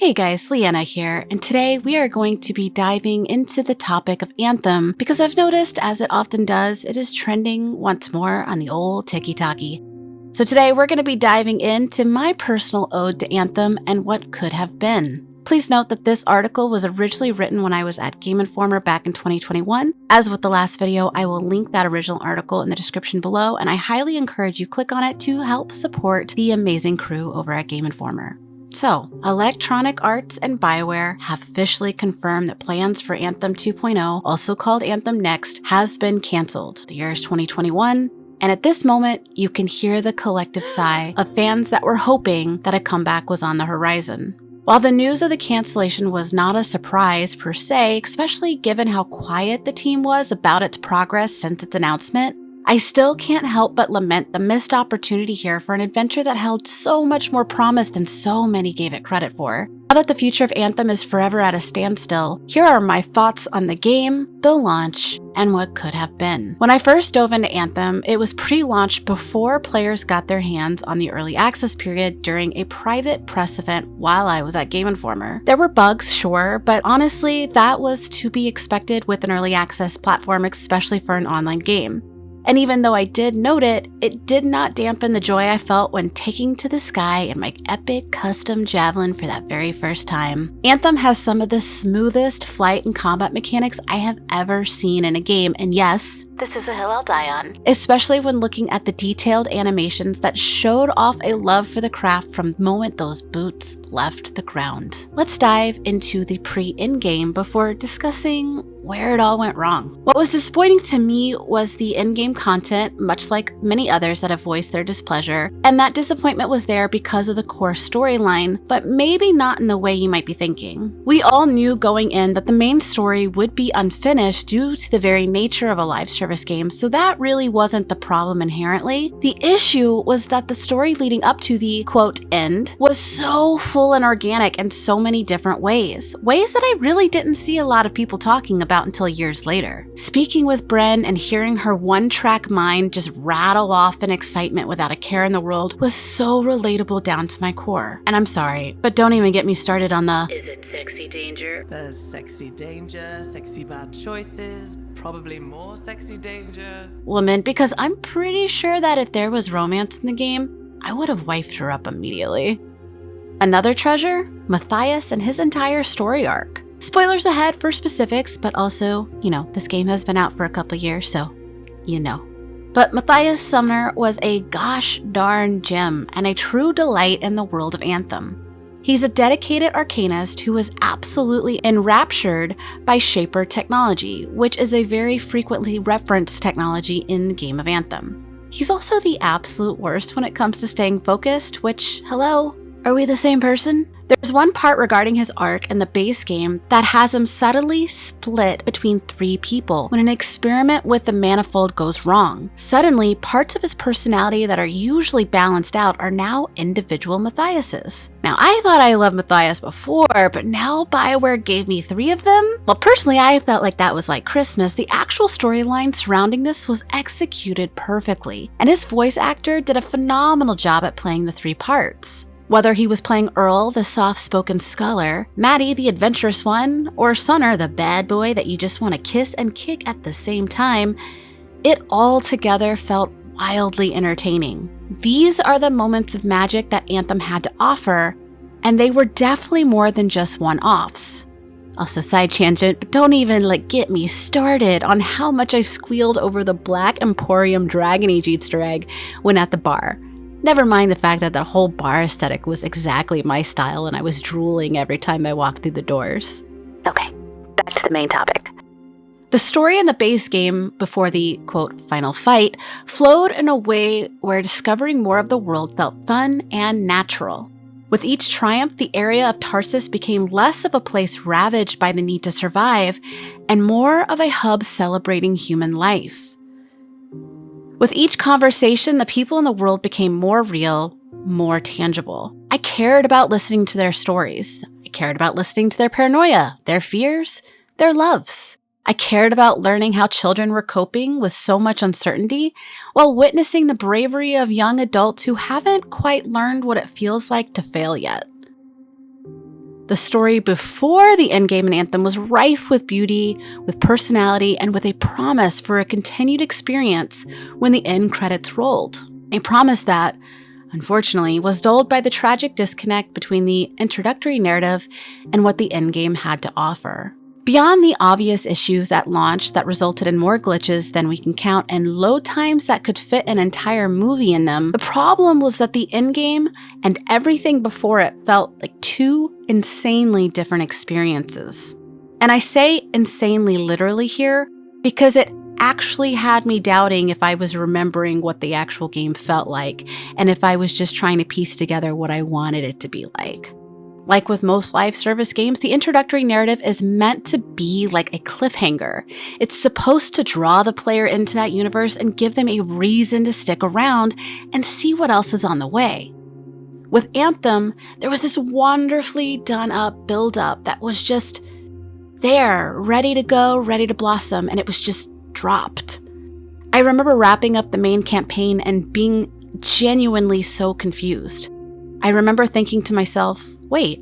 Hey guys, Liana here, and today we are going to be diving into the topic of Anthem because I've noticed, as it often does, it is trending once more on the old TikTok. So today we're going to be diving into my personal ode to Anthem and what could have been. Please note that this article was originally written when I was at Game Informer back in 2021. As with the last video, I will link that original article in the description below, and I highly encourage you click on it to help support the amazing crew over at Game Informer. So, Electronic Arts and BioWare have officially confirmed that plans for Anthem 2.0, also called Anthem Next, has been canceled. The year is 2021, and at this moment, you can hear the collective sigh of fans that were hoping that a comeback was on the horizon. While the news of the cancellation was not a surprise per se, especially given how quiet the team was about its progress since its announcement, I still can't help but lament the missed opportunity here for an adventure that held so much more promise than so many gave it credit for. Now that the future of Anthem is forever at a standstill, here are my thoughts on the game, the launch, and what could have been. When I first dove into Anthem, it was pre-launch before players got their hands on the early access period during a private press event while I was at Game Informer. There were bugs, sure, but honestly, that was to be expected with an early access platform, especially for an online game. And even though I did note it, it did not dampen the joy I felt when taking to the sky in my epic custom javelin for that very first time. Anthem has some of the smoothest flight and combat mechanics I have ever seen in a game, and yes, this is a hill I'll die on. Especially when looking at the detailed animations that showed off a love for the craft from the moment those boots left the ground. Let's dive into the pre-endgame before discussing where it all went wrong. What was disappointing to me was the in-game content, much like many others that have voiced their displeasure, and that disappointment was there because of the core storyline, but maybe not in the way you might be thinking. We all knew going in that the main story would be unfinished due to the very nature of a live service game, so that really wasn't the problem inherently. The issue was that the story leading up to the quote end was so full and organic in so many different ways that I really didn't see a lot of people talking about until years later. Speaking with Bren and hearing her one-track mind just rattle off in excitement without a care in the world was so relatable down to my core. And I'm sorry, but don't even get me started on the "is it sexy danger?" There's sexy danger, sexy bad choices, probably more sexy danger woman, because I'm pretty sure that if there was romance in the game, I would have wifed her up immediately. Another treasure? Matthias and his entire story arc. Spoilers ahead for specifics, but also, this game has been out for a couple years, so But Matthias Sumner was a gosh darn gem and a true delight in the world of Anthem. He's a dedicated arcanist who was absolutely enraptured by Shaper technology, which is a very frequently referenced technology in the game of Anthem. He's also the absolute worst when it comes to staying focused, which, hello, are we the same person? There's one part regarding his arc in the base game that has him subtly split between three people when an experiment with the manifold goes wrong. Suddenly, parts of his personality that are usually balanced out are now individual Matthiases. Now, I thought I loved Matthias before, but now BioWare gave me three of them? Well, personally, I felt like that was like Christmas. The actual storyline surrounding this was executed perfectly, and his voice actor did a phenomenal job at playing the three parts. Whether he was playing Earl, the soft-spoken scholar, Maddie, the adventurous one, or Sumner, the bad boy that you just want to kiss and kick at the same time, it all together felt wildly entertaining. These are the moments of magic that Anthem had to offer, and they were definitely more than just one-offs. Also, side tangent, but don't even get me started on how much I squealed over the Black Emporium Dragon Age Easter egg when at the bar. Never mind the fact that the whole bar aesthetic was exactly my style and I was drooling every time I walked through the doors. Okay, back to the main topic. The story in the base game before the, quote, final fight flowed in a way where discovering more of the world felt fun and natural. With each triumph, the area of Tarsus became less of a place ravaged by the need to survive and more of a hub celebrating human life. With each conversation, the people in the world became more real, more tangible. I cared about listening to their stories. I cared about listening to their paranoia, their fears, their loves. I cared about learning how children were coping with so much uncertainty while witnessing the bravery of young adults who haven't quite learned what it feels like to fail yet. The story before the endgame in Anthem was rife with beauty, with personality, and with a promise for a continued experience when the end credits rolled. A promise that, unfortunately, was dulled by the tragic disconnect between the introductory narrative and what the endgame had to offer. Beyond the obvious issues at launch that resulted in more glitches than we can count and load times that could fit an entire movie in them, the problem was that the endgame and everything before it felt like two insanely different experiences. And I say insanely literally here because it actually had me doubting if I was remembering what the actual game felt like and if I was just trying to piece together what I wanted it to be like. Like with most live service games, the introductory narrative is meant to be like a cliffhanger. It's supposed to draw the player into that universe and give them a reason to stick around and see what else is on the way. With Anthem, there was this wonderfully done up build-up that was just there, ready to go, ready to blossom, and it was just dropped. I remember wrapping up the main campaign and being genuinely so confused. I remember thinking to myself, wait,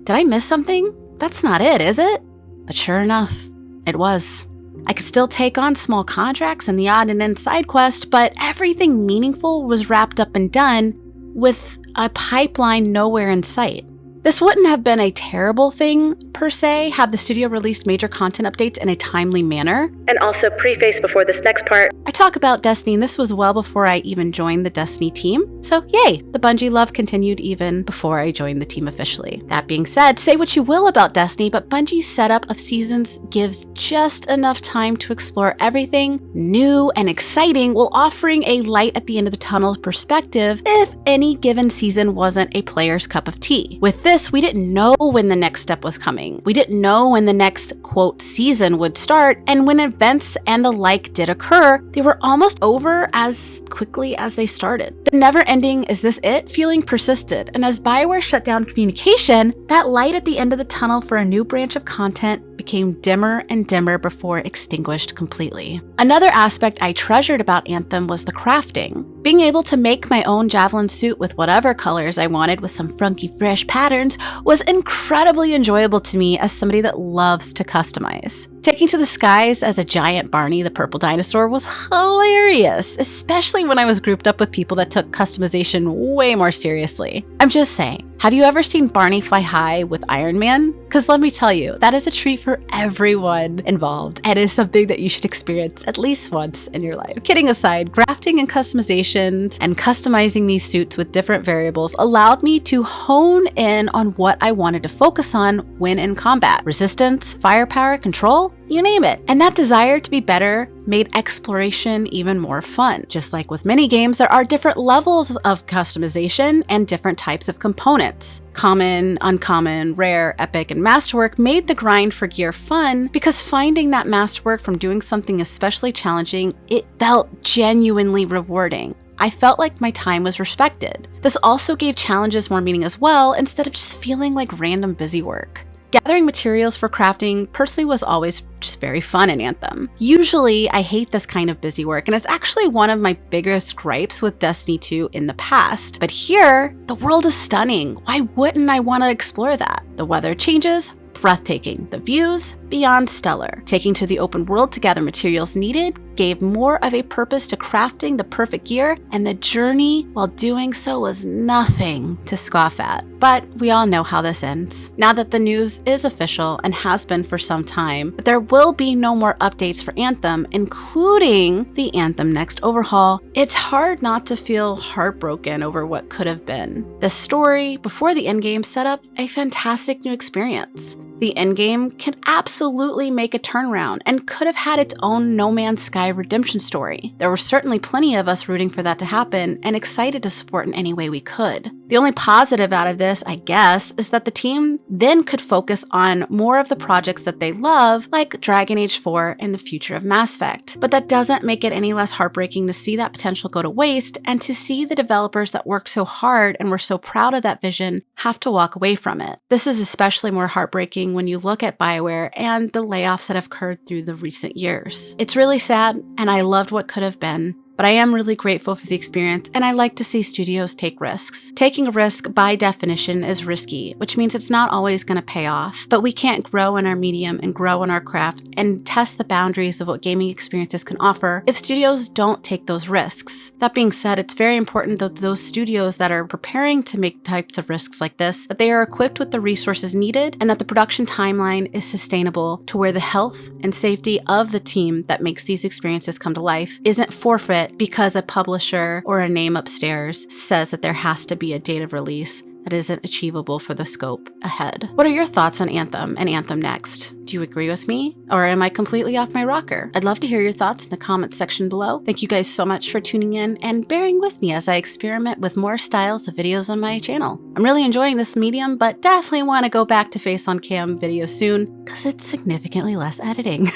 did I miss something? That's not it, is it? But sure enough, it was. I could still take on small contracts and the odd and end side quest, but everything meaningful was wrapped up and done with a pipeline nowhere in sight. This wouldn't have been a terrible thing, per se, had the studio released major content updates in a timely manner. And also, preface before this next part, I talk about Destiny, and this was well before I even joined the Destiny team. So yay, the Bungie love continued even before I joined the team officially. That being said, say what you will about Destiny, but Bungie's setup of seasons gives just enough time to explore everything new and exciting while offering a light at the end of the tunnel perspective if any given season wasn't a player's cup of tea. With this, we didn't know when the next step was coming. We didn't know when the next, quote, season would start, and when events and the like did occur, they were almost over as quickly as they started. The never-ending "is this it?" feeling persisted, and as BioWare shut down communication, that light at the end of the tunnel for a new branch of content became dimmer and dimmer before extinguished completely. Another aspect I treasured about Anthem was the crafting. Being able to make my own javelin suit with whatever colors I wanted with some funky fresh patterns was incredibly enjoyable to me as somebody that loves to customize. Taking to the skies as a giant Barney the purple dinosaur was hilarious, especially when I was grouped up with people that took customization way more seriously. I'm just saying, have you ever seen Barney fly high with Iron Man? Because let me tell you, that is a treat for everyone involved, and is something that you should experience at least once in your life. Kidding aside, crafting and customizations and customizing these suits with different variables allowed me to hone in on what I wanted to focus on when in combat. Resistance, firepower, control, you name it. And that desire to be better made exploration even more fun. Just like with mini games, there are different levels of customization and different types of components. Common, uncommon, rare, epic, and masterwork made the grind for gear fun because finding that masterwork from doing something especially challenging, it felt genuinely rewarding. I felt like my time was respected. This also gave challenges more meaning as well, instead of just feeling like random busy work. Gathering materials for crafting personally was always just very fun in Anthem. Usually, I hate this kind of busy work, and it's actually one of my biggest gripes with Destiny 2 in the past. But here, the world is stunning. Why wouldn't I want to explore that? The weather changes, breathtaking. The views, beyond stellar. Taking to the open world to gather materials needed gave more of a purpose to crafting the perfect gear, and the journey while doing so was nothing to scoff at. But we all know how this ends. Now that the news is official and has been for some time, but there will be no more updates for Anthem, including the Anthem Next overhaul, it's hard not to feel heartbroken over what could have been. The story before the endgame set up a fantastic new experience. The endgame can absolutely make a turnaround and could have had its own No Man's Sky redemption story. There were certainly plenty of us rooting for that to happen and excited to support in any way we could. The only positive out of this, I guess, is that the team then could focus on more of the projects that they love, like Dragon Age 4 and the future of Mass Effect. But that doesn't make it any less heartbreaking to see that potential go to waste and to see the developers that worked so hard and were so proud of that vision have to walk away from it. This is especially more heartbreaking when you look at BioWare and the layoffs that have occurred through the recent years. It's really sad, and I loved what could have been, But I am really grateful for the experience, and I like to see studios take risks. Taking a risk, by definition, is risky, which means it's not always going to pay off. But we can't grow in our medium and grow in our craft and test the boundaries of what gaming experiences can offer if studios don't take those risks. That being said, it's very important that those studios that are preparing to make types of risks like this, that they are equipped with the resources needed and that the production timeline is sustainable to where the health and safety of the team that makes these experiences come to life isn't forfeit because a publisher or a name upstairs says that there has to be a date of release that isn't achievable for the scope ahead. What are your thoughts on Anthem and Anthem Next? Do you agree with me? Or am I completely off my rocker? I'd love to hear your thoughts in the comments section below. Thank you guys so much for tuning in and bearing with me as I experiment with more styles of videos on my channel. I'm really enjoying this medium, but definitely want to go back to face on cam videos soon because it's significantly less editing.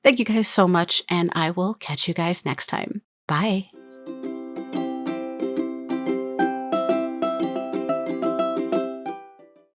Thank you guys so much, and I will catch you guys next time. Bye.